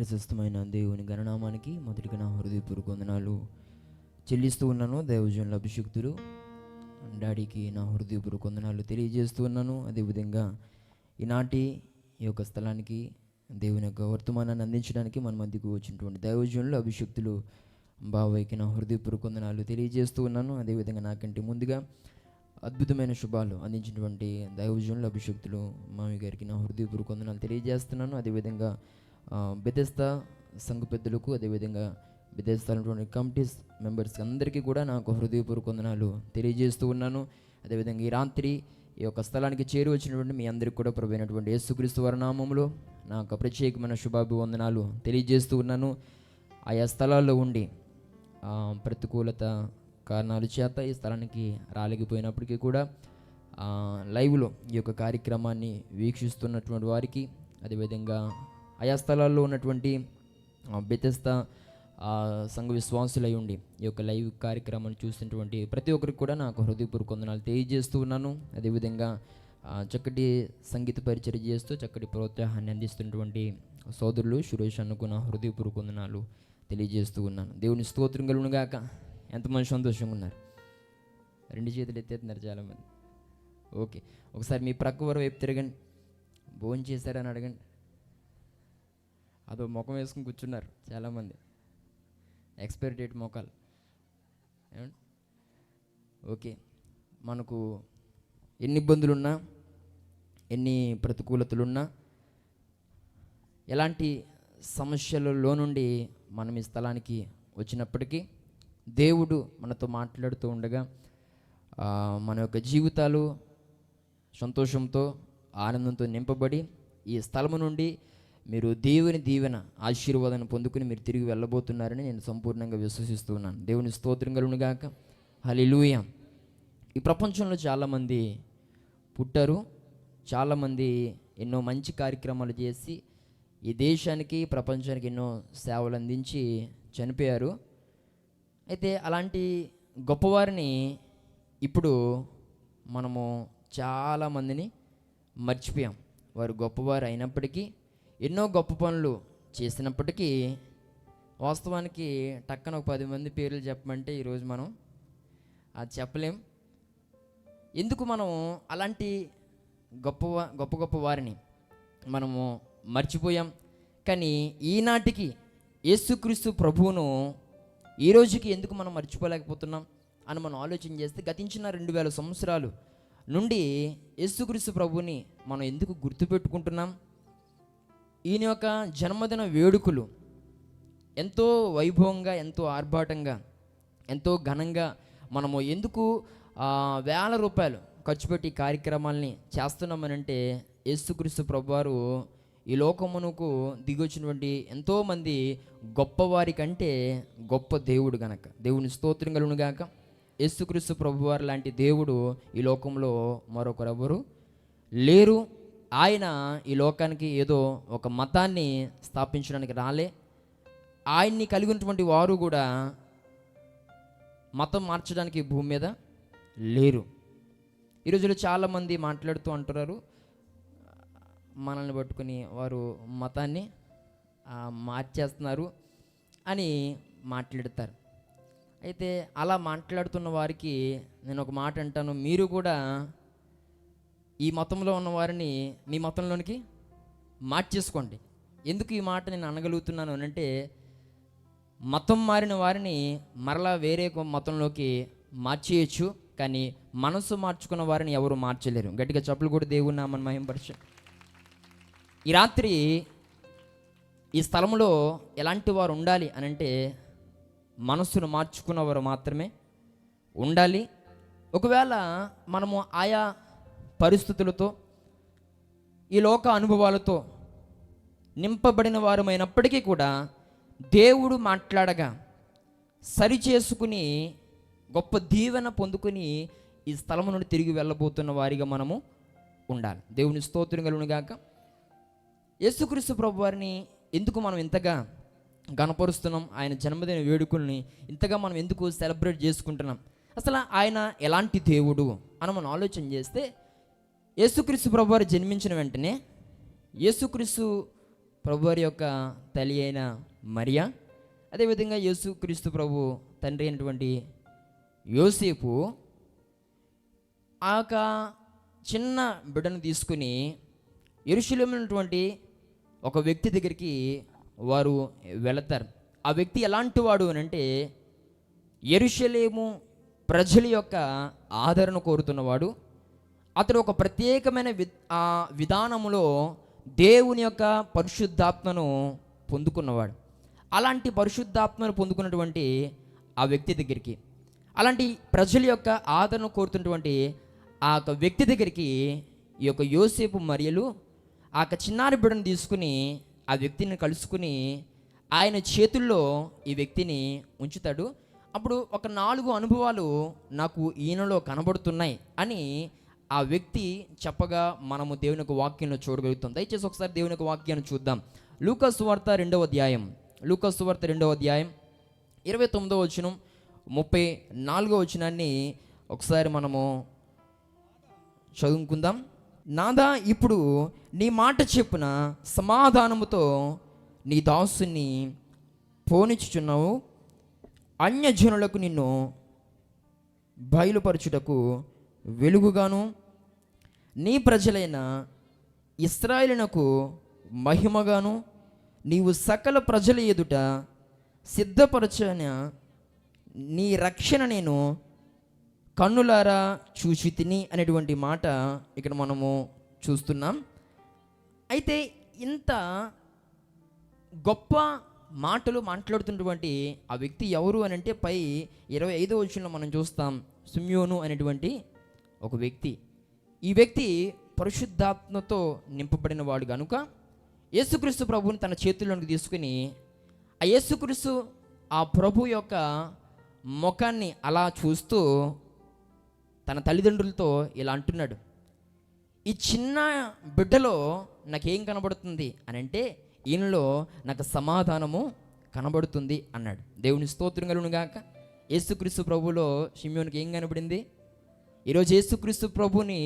ప్రశస్తమైన దేవుని గణనామానికి మొదటిగా నా హృదయపూర్వక వందనాలు చెల్లిస్తూ ఉన్నాను. దైవజనుల అభిషిక్తులు డాడీకి నా హృదయపూర్వక వందనాలు తెలియజేస్తూ ఉన్నాను. అదేవిధంగా ఈనాటి ఈ యొక్క స్థలానికి దేవుని యొక్క వర్తమానాన్ని అందించడానికి మన మధ్యకు వచ్చినటువంటి దైవజనులు అభిషిక్తులు బాబాయ్కి నా హృదయపూర్వక వందనాలు తెలియజేస్తూ ఉన్నాను. అదేవిధంగా నాకంటే ముందుగా అద్భుతమైన శుభాలు అందించినటువంటి దైవజనులు అభిషిక్తులు మామి గారికి నా హృదయపూర్వక వందనాలు తెలియజేస్తున్నాను. అదేవిధంగా బెథెస్దా సంఘ పెద్దలకు, అదేవిధంగా బెథెస్దాలోని కమిటీస్ మెంబర్స్ అందరికీ కూడా నాకు హృదయపూర్వక వందనాలు తెలియజేస్తూ ఉన్నాను. అదేవిధంగా ఈ రాత్రి ఈ యొక్క స్థలానికి చేరి వచ్చినటువంటి మీ అందరికీ కూడా ప్రభువైనటువంటి యేసుక్రీస్తు వారి నామములో నాకు ప్రత్యేకమైన శుభాభివందనాలు తెలియజేస్తూ ఉన్నాను. ఆయా స్థలాల్లో ఉండి ప్రతికూలత కారణాల చేత ఈ స్థలానికి రాలేకపోయినప్పటికీ కూడా లైవ్లో ఈ యొక్క కార్యక్రమాన్ని వీక్షిస్తున్నటువంటి వారికి, అదేవిధంగా ఆయా స్థలాల్లో ఉన్నటువంటి బెథెస్దా సంఘ విశ్వాసులై ఉండి ఈ యొక్క లైవ్ కార్యక్రమాన్ని చూసినటువంటి ప్రతి ఒక్కరికి కూడా నాకు హృదయపూర్వక వందనాలు తెలియజేస్తూ ఉన్నాను. అదేవిధంగా చక్కటి సంగీత పరిచయం చేస్తూ చక్కటి ప్రోత్సాహాన్ని అందిస్తున్నటువంటి సోదరులు సురేష్ అన్నకు నా హృదయపూర్వక వందనాలు తెలియజేస్తూ ఉన్నాను. దేవుని స్తోత్రం కలుగును గాక. ఎంతమంది సంతోషంగా ఉన్నారు? రెండు చేతులు ఎత్తేస్తున్నారు చాలామంది. ఓకే, ఒకసారి మీ ప్రక్క వారు వైపు తిరగండి. భోజనం చేశారని అడగండి. అదో ముఖం వేసుకుని కూర్చున్నారు చాలామంది, ఎక్స్పైరీ డేట్ మొఖాలు. ఓకే, మనకు ఎన్ని ఇబ్బందులున్నా, ఎన్ని ప్రతికూలతలున్నా, ఎలాంటి సమస్యలలో నుండి మనం ఈ స్థలానికి వచ్చినప్పటికీ దేవుడు మనతో మాట్లాడుతూ ఉండగా మన యొక్క జీవితాలు సంతోషంతో ఆనందంతో నింపబడి ఈ స్థలము నుండి మీరు దేవుని దీవెన ఆశీర్వాదాన్ని పొందుకుని మీరు తిరిగి వెళ్ళబోతున్నారని నేను సంపూర్ణంగా విశ్వసిస్తున్నాను. దేవుని స్తోత్రం కలుగును గాక. హల్లెలూయా. ఈ ప్రపంచంలో చాలామంది పుట్టారు, చాలామంది ఎన్నో మంచి కార్యక్రమాలు చేసి ఈ దేశానికి ప్రపంచానికి ఎన్నో సేవలు అందించి చనిపోయారు. అయితే అలాంటి గొప్పవారిని ఇప్పుడు మనము చాలామందిని మర్చిపోయాం. వారు గొప్పవారు అయినప్పటికీ, ఎన్నో గొప్ప పనులు చేసినప్పటికీ వాస్తవానికి టక్కన ఒక 10 మంది పేర్లు చెప్పమంటే ఈరోజు మనం అది చెప్పలేం. ఎందుకు మనం అలాంటి గొప్ప వారిని మనము మర్చిపోయాం? కానీ ఈనాటికి యేసుక్రీస్తు ప్రభువును ఈ రోజుకి ఎందుకు మనం మర్చిపోలేకపోతున్నాం అని మనం ఆలోచన చేస్తే, గతించిన 2000 సంవత్సరాలు నుండి యేసుక్రీస్తు ప్రభువుని మనం ఎందుకు గుర్తుపెట్టుకుంటున్నాం? ఈయన యొక్క జన్మదిన వేడుకలు ఎంతో వైభవంగా, ఎంతో ఆర్భాటంగా, ఎంతో ఘనంగా మనము ఎందుకు వేల రూపాయలు ఖర్చు పెట్టి కార్యక్రమాల్ని చేస్తున్నామనంటే, యేసుక్రీస్తు ప్రభువారు ఈ లోకమునకు దిగొచ్చినటువంటి ఎంతోమంది గొప్పవారి కంటే గొప్ప దేవుడు గనక. దేవుని స్తోత్రం కలుగును గాక. యేసుక్రీస్తు ప్రభువారు లాంటి దేవుడు ఈ లోకంలో మరొకరెవరు లేరు. ఆయన ఈ లోకానికి ఏదో ఒక మతాన్ని స్థాపించడానికి రాలే. ఆయన్ని కలిగినటువంటి వారు కూడా మతం మార్చడానికి భూమి మీద లేరు. ఈ రోజుల్లో చాలామంది మాట్లాడుతూ అంటున్నారు, మనల్ని పట్టుకుని వారు మతాన్ని మార్చేస్తున్నారు అని మాట్లాడతారు. అయితే అలా మాట్లాడుతున్న వారికి నేను ఒక మాట అంటాను, మీరు కూడా ఈ మతంలో ఉన్న వారిని మీ మతంలోనికి మార్చేసుకోండి. ఎందుకు ఈ మాట నేను అనగలుగుతున్నాను అంటే, మతం మారిన వారిని మరలా వేరే మతంలోకి మార్చేయచ్చు, కానీ మనసు మార్చుకున్న వారిని ఎవరు మార్చలేరు. గట్టిగా చప్పులు కూడా దేవుని నామమున మహిమపరచు. ఈ రాత్రి ఈ స్థలంలో ఎలాంటి వారు ఉండాలి అని అంటే, మనస్సును మార్చుకున్నవారు మాత్రమే ఉండాలి. ఒకవేళ మనము ఆయా పరిస్థితులతో, ఈ లోక అనుభవాలతో నింపబడిన వారమైనప్పటికీ కూడా దేవుడు మాట్లాడగా సరిచేసుకుని గొప్ప దీవెన పొందుకుని ఈ స్థలము నుండి తిరిగి వెళ్ళబోతున్న వారిగా మనము ఉండాలి. దేవుని స్తోత్రం కలుగును గాక. యేసుక్రీస్తు ప్రభు వారిని ఎందుకు మనం ఇంతగా గణపరుస్తున్నాం? ఆయన జన్మదిన వేడుకల్ని ఇంతగా మనం ఎందుకు సెలబ్రేట్ చేసుకుంటున్నాం? అసలు ఆయన ఎలాంటి దేవుడు అని మనం ఆలోచన చేస్తే, యేసుక్రీస్తు ప్రభువారు జన్మించిన వెంటనే యేసుక్రీస్తు ప్రభువారి యొక్క తల్లి అయిన మరియా, అదేవిధంగా యేసుక్రీస్తు ప్రభు తండ్రి అయినటువంటి యోసేపు ఆ యొక్క చిన్న బిడ్డను తీసుకుని యెరూషలేములో ఉన్నటువంటి ఒక వ్యక్తి దగ్గరికి వారు వెళతారు. ఆ వ్యక్తి ఎలాంటి వాడు అని అంటే, యెరూషలేము ప్రజల యొక్క ఆదరణ కోరుతున్నవాడు. అతడు ఒక ప్రత్యేకమైన విధానములో దేవుని యొక్క పరిశుద్ధాత్మను పొందుకున్నవాడు. అలాంటి పరిశుద్ధాత్మను పొందుకున్నటువంటి ఆ వ్యక్తి దగ్గరికి, అలాంటి ప్రజల యొక్క ఆదరణ కోరుతున్నటువంటి ఆ యొక్క వ్యక్తి దగ్గరికి ఈ యొక్క యోసేపు మరియలు ఆ యొక్క చిన్నారి బిడ్డను తీసుకుని ఆ వ్యక్తిని కలుసుకుని ఆయన చేతుల్లో ఈ వ్యక్తిని ఉంచుతాడు. అప్పుడు ఒక 4 అనుభవాలు నాకు ఈయనలో కనబడుతున్నాయి అని ఆ వ్యక్తి చెప్పగా మనము దేవుని యొక్క వాక్యంలో చూడగలుగుతాం. దయచేసి ఒకసారి దేవుని యొక్క వాక్యాన్ని చూద్దాం. లూకా సువార్త 2వ అధ్యాయం, లూకా సువార్త 2వ అధ్యాయం 29వ వచనం 34వ వచనాన్ని ఒకసారి మనము చదువుకుందాం. నాదా, ఇప్పుడు నీ మాట చెప్పున సమాధానముతో నీ దాసుని పోనిచ్చుచున్నావు. అన్యజనులకు నిన్ను బయలుపరచుటకు వెలుగుగాను, నీ ప్రజలైన ఇశ్రాయేలునకు మహిమగాను నీవు సకల ప్రజల ఎదుట సిద్ధపరచిన నీ రక్షణ నేను కన్నులారా చూచి తిని అనేటువంటి మాట ఇక్కడ మనము చూస్తున్నాం. అయితే ఇంత గొప్ప మాటలు మాట్లాడుతున్నటువంటి ఆ వ్యక్తి ఎవరు అని అంటే, పై 25వ వచనంలో మనం చూస్తాం, సిమ్యోను అనేటువంటి ఒక వ్యక్తి. ఈ వ్యక్తి పరిశుద్ధాత్మతో నింపబడిన వాడు కనుక యేసుక్రీస్తు ప్రభువుని తన చేతుల్లోకి తీసుకుని ఆ యేసుక్రీస్తు ఆ ప్రభు యొక్క ముఖాన్ని అలా చూస్తూ తన తల్లిదండ్రులతో ఇలా అంటున్నాడు, ఈ చిన్న బిడ్డలో నాకేం కనబడుతుంది అని అంటే, ఈయనలో నాకు సమాధానము కనబడుతుంది అన్నాడు. దేవుని స్తోత్రం కలుగును గాక. యేసుక్రీస్తు ప్రభువులో షిమ్యోనికి ఏం కనబడింది? ఈరోజు యేసుక్రీస్తు ప్రభుని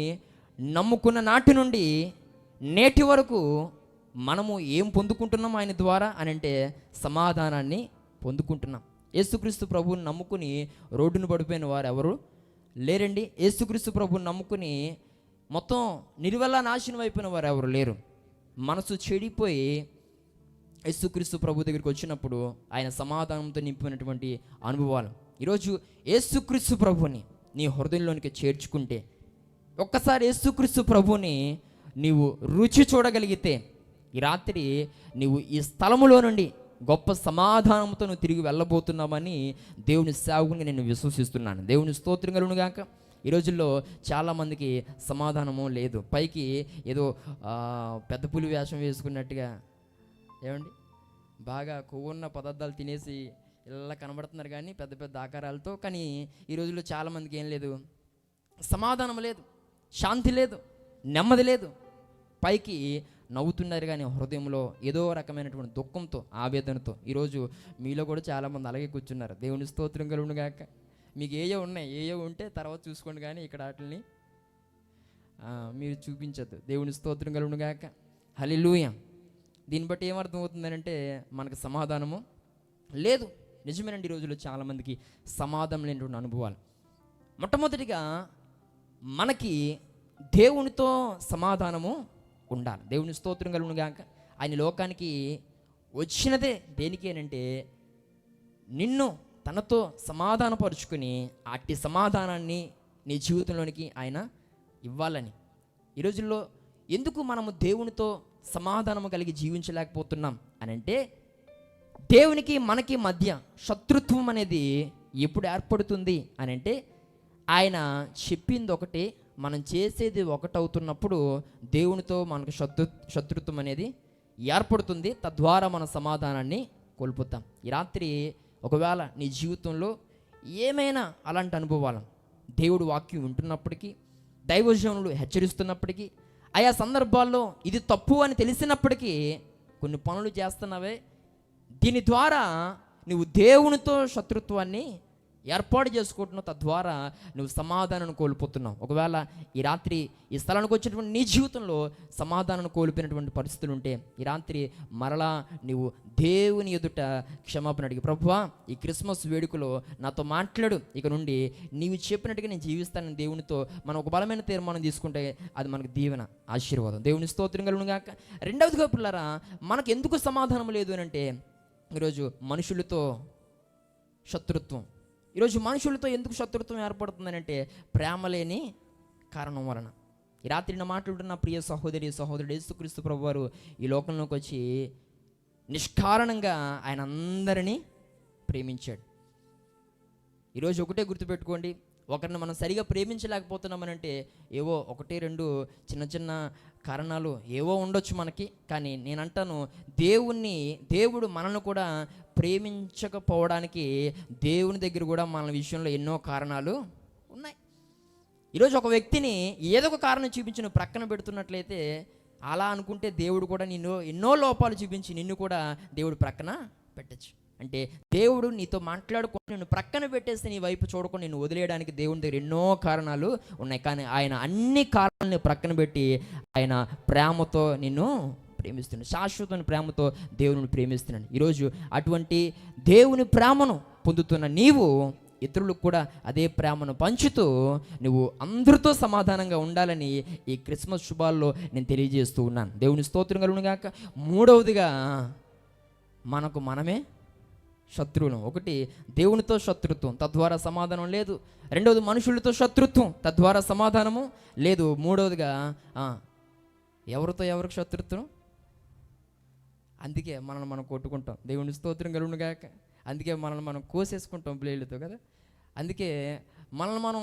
నమ్ముకున్న నాటి నుండి నేటి వరకు మనము ఏం పొందుకుంటున్నాం ఆయన ద్వారా అని అంటే, సమాధానాన్ని పొందుకుంటున్నాం. యేసుక్రీస్తు ప్రభువుని నమ్ముకుని రోడ్డును పడిపోయిన వారు ఎవరు లేరండి. యేసుక్రీస్తు ప్రభువుని నమ్ముకుని మొత్తం నిర్వెల్లా నాశనం అయిపోయిన వారు ఎవరు లేరు. మనసు చెడిపోయి యేసుక్రీస్తు ప్రభు దగ్గరికి వచ్చినప్పుడు ఆయన సమాధానంతో నింపినటువంటి అనుభవాలు. ఈరోజు యేసుక్రీస్తు ప్రభుని నీ హృదయంలోనికి చేర్చుకుంటే, ఒక్కసారి యేసుక్రీస్తు ప్రభుని నీవు రుచి చూడగలిగితే, ఈ రాత్రి నీవు ఈ స్థలములో నుండి గొప్ప సమాధానంతో నువ్వు తిరిగి వెళ్ళబోతున్నామని దేవుని సేవకుని నేను విశ్వసిస్తున్నాను. దేవుని స్తోత్రం కలుగును గాక. ఈ రోజుల్లో చాలామందికి సమాధానము లేదు. పైకి ఏదో పెద్ద పులి వేషం వేసుకున్నట్టుగా, ఏమండి, బాగా కొవ్వున్న పదార్థాలు తినేసి ఇలా కనబడుతున్నారు కానీ పెద్ద పెద్ద ఆకారాలతో. కానీ ఈ రోజుల్లో చాలామందికి ఏం లేదు, సమాధానం లేదు, శాంతి లేదు, నెమ్మది లేదు. పైకి నవ్వుతున్నారు కానీ హృదయంలో ఏదో రకమైనటువంటి దుఃఖంతో, ఆవేదనతో. ఈరోజు మీలో కూడా చాలామంది అలాగే కూర్చున్నారు. దేవుని స్తోత్రం కలుగును గాక. మీకు ఏయో ఉన్నాయి, ఏయో ఉంటే తర్వాత చూసుకోండి, కానీ ఇక్కడ వాటిని మీరు చూపించద్దు. దేవుని స్తోత్రం కలుగును గాక. హల్లెలూయా. దీన్ని బట్టి ఏమర్థం అవుతుందనంటే, మనకు సమాధానము లేదు. నిజమేనండి, ఈ రోజుల్లో చాలామందికి సమాధానం లేనటువంటి అనుభవాలు. మొట్టమొదటిగా మనకి దేవునితో సమాధానము ఉండాలి. దేవుని స్తోత్రం కలుగును గాక. ఆయన లోకానికి వచ్చినదే దేనికి అంటే, నిన్ను తనతో సమాధానపరుచుకుని అట్టి సమాధానాన్ని నీ జీవితంలోనికి ఆయన ఇవ్వాలని. ఈ రోజుల్లో ఎందుకు మనము దేవునితో సమాధానము కలిగి జీవించలేకపోతున్నాం అని అంటే, దేవునికి మనకి మధ్య శత్రుత్వం అనేది ఎప్పుడు ఏర్పడుతుంది అని అంటే, ఆయన చెప్పింది ఒకటి, మనం చేసేది ఒకటవుతున్నప్పుడు దేవునితో మనకు శత్రుత్వం అనేది ఏర్పడుతుంది. తద్వారా మన సమాధానాన్ని కోల్పోతాం. ఈ రాత్రి ఒకవేళ నీ జీవితంలో ఏమైనా అలాంటి అనుభవాలు, దేవుడు వాక్యం వింటున్నప్పటికీ, దైవజనులు హెచ్చరిస్తున్నప్పటికీ, ఆయా సందర్భాల్లో ఇది తప్పు అని తెలిసినప్పటికీ కొన్ని పనులు చేస్తున్నావే, దీని ద్వారా నువ్వు దేవునితో శత్రుత్వాన్ని ఏర్పాటు చేసుకుంటున్నావు, తద్వారా నువ్వు సమాధానాన్ని కోల్పోతున్నావు. ఒకవేళ ఈ రాత్రి ఈ స్థలానికి వచ్చినటువంటి నీ జీవితంలో సమాధానాన్ని కోల్పోయినటువంటి పరిస్థితులు ఉంటే ఈ రాత్రి మరలా నీవు దేవుని ఎదుట క్షమాపణ అడిగి, ప్రభువా ఈ క్రిస్మస్ వేడుకలో నాతో మాట్లాడు, ఇక నుండి నీవు చెప్పినట్టుగా నేను జీవిస్తానని దేవునితో మనం ఒక బలమైన తీర్మానం తీసుకుంటే అది మనకు దీవెన, ఆశీర్వాదం. దేవుని స్తోత్రం కలుగును గాక. రెండవదిగా పిల్లరా, మనకు ఎందుకు సమాధానం లేదు అని అంటే ఈరోజు మనుషులతో శత్రుత్వం. ఈరోజు మనుషులతో ఎందుకు శత్రుత్వం ఏర్పడుతుందని అంటే ప్రేమ లేని కారణం వలన. ఈ రాత్రి నా మాట్లాడుతున్న ప్రియ సహోదరి సహోదరుడు యేసుక్రీస్తు ప్రభువారు ఈ లోకంలోకి వచ్చి నిష్కారణంగా ఆయన అందరినీ ప్రేమించాడు. ఈరోజు ఒకటే గుర్తుపెట్టుకోండి, ఒకరిని మనం సరిగా ప్రేమించలేకపోతున్నామనంటే ఏవో ఒకటి రెండు చిన్న చిన్న కారణాలు ఏవో ఉండొచ్చు మనకి. కానీ నేను అంటాను, దేవుడు మనల్ని కూడా ప్రేమించకపోవడానికి దేవుని దగ్గర కూడా మన విషయంలో ఎన్నో కారణాలు ఉన్నాయి. ఈరోజు ఒక వ్యక్తిని ఏదో ఒక కారణం చూపించి నువ్వు ప్రక్కన పెడుతున్నట్లయితే అలా అనుకుంటే దేవుడు కూడా నిన్ను ఎన్నో లోపాలు చూపించి నిన్ను కూడా దేవుడు ప్రక్కన పెట్టచ్చు. అంటే దేవుడు నీతో మాట్లాడుకొని నిన్ను ప్రక్కన పెట్టేస్తే నీ వైపు చూడకుండా నిన్ను వదిలేయడానికి దేవుని దగ్గర ఎన్నో కారణాలు ఉన్నాయి. కానీ ఆయన అన్ని కారణాలను ప్రక్కన పెట్టి ఆయన ప్రేమతో నిన్ను ప్రేమిస్తున్నాడు. శాశ్వతమైన ప్రేమతో దేవుని ప్రేమిస్తున్నాడు. ఈరోజు అటువంటి దేవుని ప్రేమను పొందుతున్న నీవు ఇతరులకు కూడా అదే ప్రేమను పంచుతూ నువ్వు అందరితో సమాధానంగా ఉండాలని ఈ క్రిస్మస్ శుభాల్లో నేను తెలియజేస్తూ ఉన్నాను. దేవుని స్తోత్రం కలుగును గాక. మూడవదిగా, మనకు మనమే శత్రువులం. ఒకటి దేవునితో శత్రుత్వం, తద్వారా సమాధానం లేదు. రెండవది మనుషులతో శత్రుత్వం, తద్వారా సమాధానము లేదు. మూడవదిగా ఎవరితో ఎవరికి శత్రుత్వం? అందుకే మనల్ని మనం కొట్టుకుంటాం. దేవుని స్తోత్రం కలుగును గాక. అందుకే మనల్ని మనం కోసేసుకుంటాం బ్లేడ్లతో కదా. అందుకే మనల్ని మనం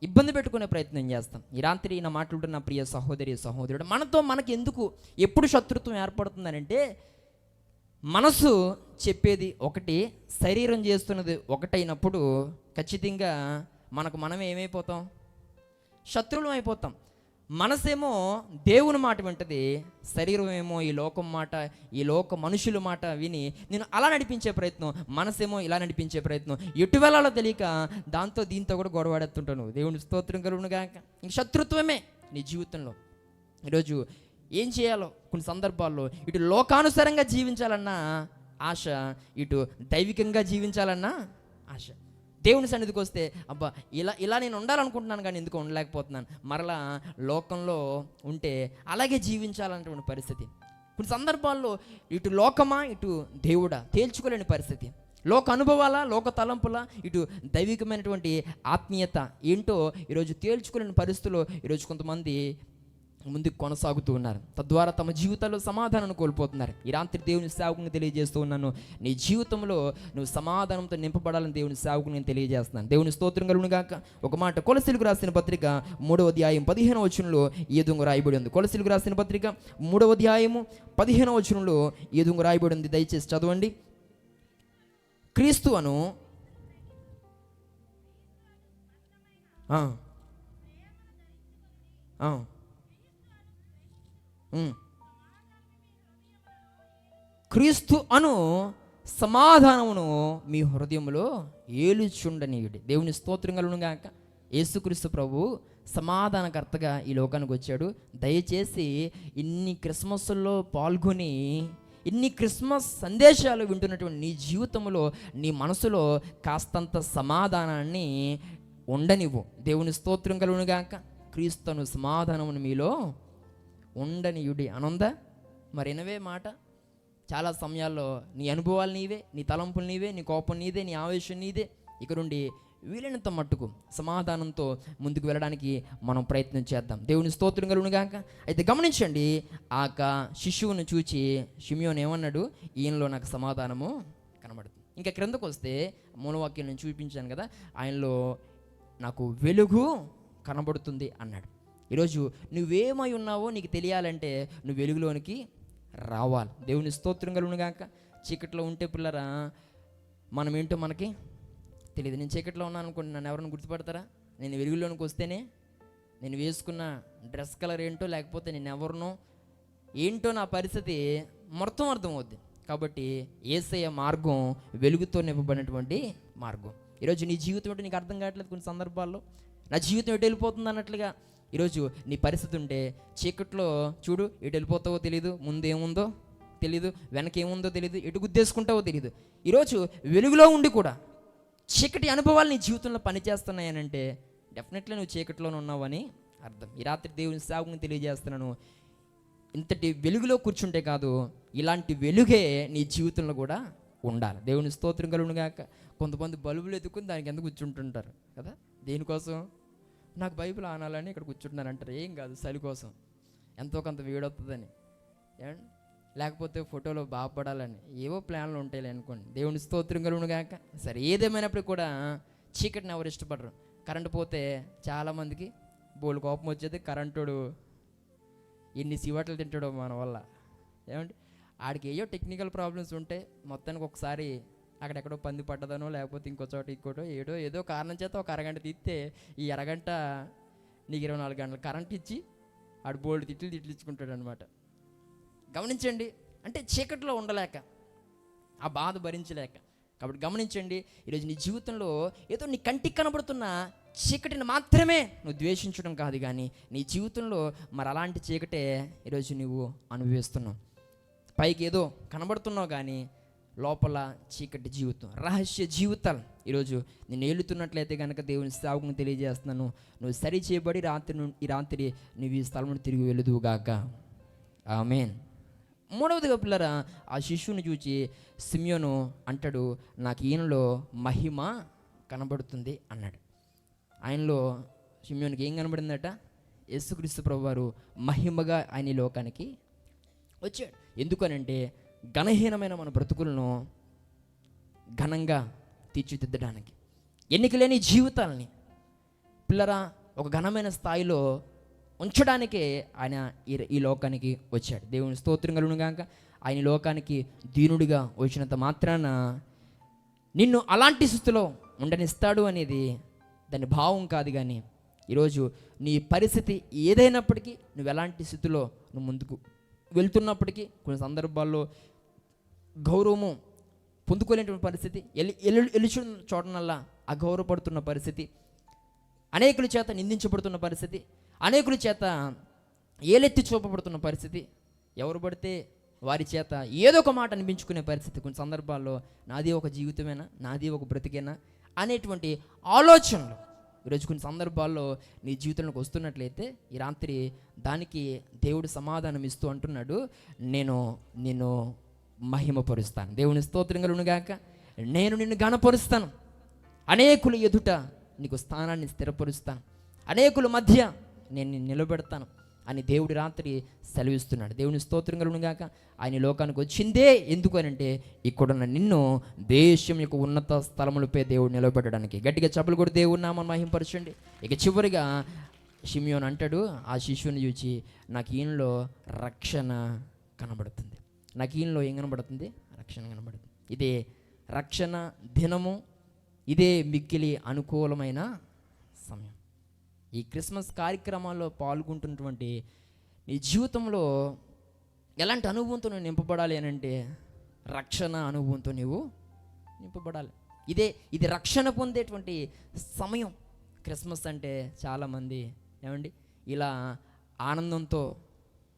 ఇబ్బంది పెట్టుకునే ప్రయత్నం చేస్తాం. ఈ రాత్రి నా మాట్లాడుతున్న ప్రియ సహోదరి సహోదరుడు, మనకి ఎందుకు ఎప్పుడు శత్రుత్వం ఏర్పడుతుందనంటే మనసు చెప్పేది ఒకటి, శరీరం చేస్తున్నది ఒకటైనప్పుడు ఖచ్చితంగా మనమే ఏమైపోతాం? శత్రువులం అయిపోతాం. మనసేమో దేవుని మాట వింటది, శరీరం ఏమో ఈ లోకం మాట, ఈ లోక మనుషుల మాట విని నేను అలా నడిపించే ప్రయత్నం, మనసేమో ఇలా నడిపించే ప్రయత్నం, ఎటు వెళ్ళాలో తెలియక దాంతో దీంతో కూడా గొడవాడేస్తుంటాను. దేవుని స్తోత్రం కలుగును గాక. ఇంక శత్రుత్వమే నీ జీవితంలో. ఈరోజు ఏం చేయాలో కొన్ని సందర్భాల్లో ఇటు లోకానుసారంగా జీవించాలన్నా ఆశ, ఇటు దైవికంగా జీవించాలన్నా ఆశ. దేవుని సన్నిధికి వస్తే అబ్బా ఇలా నేను ఉండాలనుకుంటున్నాను కానీ ఎందుకు ఉండలేకపోతున్నాను, మరలా లోకంలో ఉంటే అలాగే జీవించాలన్నటువంటి పరిస్థితి. కొన్ని సందర్భాల్లో ఇటు లోకమా ఇటు దేవుడా తేల్చుకోలేని పరిస్థితి. లోక అనుభవాల, లోక తలంపుల, ఇటు దైవికమైనటువంటి ఆత్మీయత ఏంటో ఈరోజు తేల్చుకోలేని పరిస్థితుల్లో ఈరోజు కొంతమంది ముందుకు కొనసాగుతూ ఉన్నారు. తద్వారా తమ జీవితాల్లో సమాధానాన్ని కోల్పోతున్నారు. ఈ రాత్రి దేవుని సేవకుని తెలియజేస్తూ ఉన్నాను, నీ జీవితంలో నువ్వు సమాధానంతో నింపబడాలని దేవుని సేవకుని నేను తెలియజేస్తున్నాను. దేవుని స్తోత్రం కలుగును గాక. ఒక మాట కొలసీలకు రాసిన పత్రిక 3వ అధ్యాయం 15వ వచనంలో ఈ విధంగా రాయబడి ఉంది. కొలసీలకు రాసిన పత్రిక 3వ అధ్యాయము 15వ వచనంలో ఈ విధంగా రాయబడి ఉంది. దయచేసి చదవండి. క్రీస్తు అను క్రీస్తు అను సమాధానమును మీ హృదయంలో ఏలుచుండనీయుడి. దేవుని స్తోత్రం కలుగును గాక. యేసుక్రీస్తు ప్రభు సమాధానకర్తగా ఈ లోకానికి వచ్చాడు. దయచేసి ఇన్ని క్రిస్మస్లో పాల్గొని ఇన్ని క్రిస్మస్ సందేశాలు వింటున్నటువంటి నీ జీవితంలో నీ మనసులో కాస్తంత సమాధానాన్ని ఉండనివ్వు. దేవుని స్తోత్రం కలుగును గాక. క్రీస్తును సమాధానమును మీలో ఉండనియుడి అనుందా? మరి వినవే మాట. చాలా సమయాల్లో నీ అనుభవాలు నీవే, నీ తలంపులు నీవే, నీ కోపం నీదే, నీ ఆవేశం నీదే. ఇక నుండి వీలైనంత మట్టుకు సమాధానంతో ముందుకు వెళ్ళడానికి మనం ప్రయత్నం చేద్దాం. దేవుని స్తోత్రం కలుగును గాక. అయితే గమనించండి, ఆ శిశువును చూచి షిమ్యోను ఏమన్నాడు? ఈయనలో నాకు సమాధానము కనబడుతుంది. ఇంకా క్రిందకు వస్తే మూలవాక్యం నేను చూపించాను కదా, ఆయనలో నాకు వెలుగు కనబడుతుంది అన్నాడు. ఈరోజు నువ్వేమై ఉన్నావో నీకు తెలియాలంటే నువ్వు వెలుగులోనికి రావాలి. దేవుని స్తోత్రం కలుగును గాక. చీకట్లో ఉంటే పిల్లరా మనం ఏంటో మనకి తెలియదు. నేను చీకట్లో ఉన్నాను అనుకోండి, నన్ను ఎవరైనా గుర్తుపడతారా? నేను వెలుగులోనికి వస్తేనే నేను వేసుకున్న డ్రెస్ కలర్ ఏంటో, లేకపోతే నేను ఎవరినో ఏంటో నా పరిస్థితి మొత్తం అర్థమవుద్ది. కాబట్టి యేసయ్య మార్గం వెలుగుతో నింపబడినటువంటి మార్గం. ఈరోజు నీ జీవితం ఏంటో నీకు అర్థం కావట్లేదు. కొన్ని సందర్భాల్లో నా జీవితం ఎటు వెళ్ళిపోతుంది అన్నట్లుగా ఈరోజు నీ పరిస్థితి ఉంటే, చీకట్లో చూడు ఎటు వెళ్ళిపోతావో తెలియదు, ముందేముందో తెలీదు, వెనకేముందో తెలియదు, ఎటు గుద్దేసుకుంటావో తెలియదు. ఈరోజు వెలుగులో ఉండి కూడా చీకటి అనుభవాలు నీ జీవితంలో పనిచేస్తున్నాయనంటే డెఫినెట్లీ నువ్వు చీకటిలోనే ఉన్నావని అర్థం. ఈ రాత్రి దేవుని సేవకుని తెలియజేస్తున్నాను, ఇంతటి వెలుగులో కూర్చుంటే కాదు, ఇలాంటి వెలుగే నీ జీవితంలో కూడా ఉండాలి. దేవుని స్తోత్రం కలుగునుగాక. కొంతమంది బల్బులు ఎత్తుకుని దానికి ఎందుకు కూర్చుంటుంటారు కదా, దేనికోసం? నాకు బైబిల్ ఆనాలని ఇక్కడ కూర్చుంటున్నాను అంటారు. ఏం కాదు, చలి కోసం, ఎంతో కొంత వేడవుతుందని, లేకపోతే ఫోటోలో బాగుపడాలని, ఏవో ప్లాన్లు ఉంటాయి అనుకోండి. దేవుని స్తోత్రం కలుగునుగాక. సరే, ఏదేమైనప్పుడు కూడా చీకటిని ఎవరు ఇష్టపడరు. కరెంటు పోతే చాలామందికి బోలు కోపం వచ్చేది. కరెంటుడు ఎన్ని సివట్లు తింటాడో మన వల్ల, ఏమండి? ఆడికి ఏయో టెక్నికల్ ప్రాబ్లమ్స్ ఉంటే మొత్తానికి ఒకసారి అక్కడెక్కడో పంది పడ్డదనో, లేకపోతే ఇంకో చోట ఇంకోటో ఏదో కారణం చేత ఒక అరగంట తీస్తే ఈ అరగంట నీకు 24 గంటలు కరెంట్ ఇచ్చి ఆడు బోల్డ్ తిట్లించుకుంటాడు అనమాట. గమనించండి, అంటే చీకట్లో ఉండలేక, ఆ బాధ భరించలేక. కాబట్టి గమనించండి, ఈరోజు నీ జీవితంలో ఏదో నీ కంటికి కనబడుతున్న చీకటిని మాత్రమే నువ్వు ద్వేషించడం కాదు, కానీ నీ జీవితంలో మరి అలాంటి చీకటే ఈరోజు నువ్వు అనుభవిస్తున్నావు. పైకి ఏదో కనబడుతున్నావు కానీ లోపల చీకటి జీవితం, రహస్య జీవితాలు ఈరోజు నేను ఏలుతున్నట్లయితే కనుక దేవుని సేవకుని తెలియజేస్తున్నాను, నువ్వు సరి చేయబడి ఈ రాత్రి నువ్వు ఈ స్థలం తిరిగి వెళుదువుగాక. ఆమేన్. మూడవదిగా పిల్లరా, ఆ శిశువుని చూచి సిమియోను అంటాడు, నాకు ఈయనలో మహిమ కనబడుతుంది అన్నాడు. ఆయనలో సిమియోనికి ఏం కనబడిందట? యేసుక్రీస్తు ప్రభువారు మహిమగా ఆయన ఈ లోకానికి వచ్చాడు. ఎందుకనంటే ఘనహీనమైన మన బ్రతుకులను ఘనంగా తీర్చిదిద్దడానికి, ఎన్నికలేని జీవితాలని పిల్లరా ఒక ఘనమైన స్థాయిలో ఉంచడానికే ఆయన ఈ లోకానికి వచ్చాడు. దేవుని స్తోత్రం కలుగునుగాక. ఆయన లోకానికి దీనుడిగా వచ్చినంత మాత్రాన నిన్ను అలాంటి స్థితిలో ఉండనిస్తాడు అనేది దాని భావం కాదు, కానీ ఈరోజు నీ పరిస్థితి ఏదైనప్పటికీ, నువ్వు ఎలాంటి స్థితిలో నువ్వు ముందుకు వెళ్తున్నప్పటికీ, కొన్ని సందర్భాల్లో గౌరవము పొందుకోలేనటువంటి పరిస్థితి, ఎలుచున్న చోటనల్లా అగౌరవపడుతున్న పరిస్థితి, అనేకుల చేత నిందించబడుతున్న పరిస్థితి, అనేకుల చేత ఏలెత్తి చూపబడుతున్న పరిస్థితి, ఎవరు పడితే వారి చేత ఏదో ఒక మాట అనిపించుకునే పరిస్థితి, కొన్ని సందర్భాల్లో నాది ఒక జీవితమేనా, నాది ఒక బ్రతికేనా అనేటువంటి ఆలోచనలు ఈరోజు కొన్ని సందర్భాల్లో నీ జీవితంలోకి వస్తున్నట్లయితే ఈ రాత్రి దానికి దేవుడు సమాధానం ఇస్తూ అంటున్నాడు, నేను నిన్ను మహిమపరుస్తాను. దేవుని స్తోత్రం కలుగునుగాక. నేను నిన్ను ఘనపరుస్తాను, అనేకుల ఎదుట నీకు స్థానాన్ని స్థిరపరుస్తాను, అనేకుల మధ్య నేను నిన్ను నిలబెడతాను అని దేవుడి రాత్రి సెలవిస్తున్నాడు. దేవుని స్తోత్రం కలుగునుగాక. ఆయన లోకానికి వచ్చిందే ఎందుకు అనంటే, ఇక్కడున్న నిన్ను దేశం యొక్క ఉన్నత స్థలములపై దేవుడు నిలబెట్టడానికి. గట్టిగా చప్పలు కూడా దేవుడి నామమును మహిమపరచండి. ఇక చివరిగా షిమియోను అంటాడు, ఆ శిశువుని చూచి నాకు ఈయనలో రక్షణ కనబడుతుంది. నాకు ఈయనలో ఏం కనబడుతుంది? రక్షణ కనబడుతుంది. ఇదే రక్షణ దినము, ఇదే మిక్కిలి అనుకూలమైన సమయం. ఈ క్రిస్మస్ కార్యక్రమాల్లో పాల్గొంటున్నటువంటి నీ జీవితంలో ఎలాంటి అనుభవంతో నువ్వు నింపబడాలి అని అంటే, రక్షణ అనుభవంతో నీవు నింపబడాలి. ఇది రక్షణ పొందేటువంటి సమయం. క్రిస్మస్ అంటే చాలామంది ఏమండి ఇలా ఆనందంతో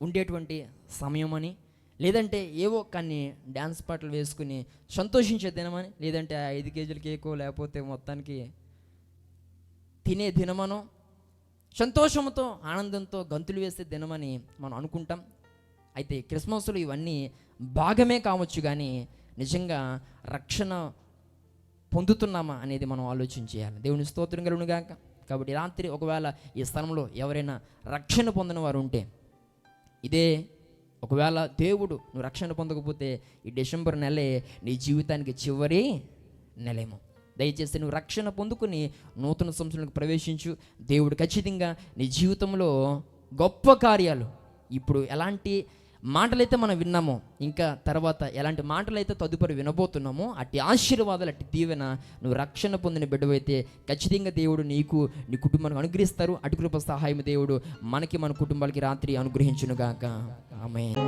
ఉండేటువంటి సమయం అని, లేదంటే ఏవో కొన్ని డ్యాన్స్ పాటలు వేసుకుని సంతోషించే దినమని, లేదంటే 5 కేజీల కేకో లేకపోతే మొత్తానికి తినే దినమనో, సంతోషంతో ఆనందంతో గంతులు వేసే దినమని మనం అనుకుంటాం. అయితే క్రిస్మస్లో ఇవన్నీ భాగమే కావచ్చు, కానీ నిజంగా రక్షణ పొందుతున్నామా అనేది మనం ఆలోచన చేయాలి. దేవుని స్తోత్రం కలుగునుగాక. కాబట్టి రాత్రి ఒకవేళ ఈ స్థలంలో ఎవరైనా రక్షణ పొందిన వారు ఉంటే, ఇదే ఒకవేళ దేవుడు నువ్వు రక్షణ పొందకపోతే ఈ డిసెంబర్ నెలే నీ జీవితానికి చివరి నెలేమో. దయచేసి నువ్వు రక్షణ పొందుకుని నూతన సంవత్సరంలోకి ప్రవేశించు. దేవుడు ఖచ్చితంగా నీ జీవితంలో గొప్ప కార్యాలు, ఇప్పుడు ఎలాంటి మాటలైతే మనం విన్నామో, ఇంకా తర్వాత ఎలాంటి మాటలైతే తదుపరి వినబోతున్నామో, అట్టి ఆశీర్వాదాలు, అట్టి దీవెన నువ్వు రక్షణ పొందిన బిడ్డవైతే ఖచ్చితంగా దేవుడు నీకు నీ కుటుంబానికి అనుగ్రహిస్తారు. అటు కృప సహాయం దేవుడు మనకి మన కుటుంబాలకి రాత్రి అనుగ్రహించునుగాక. ఆమేన్.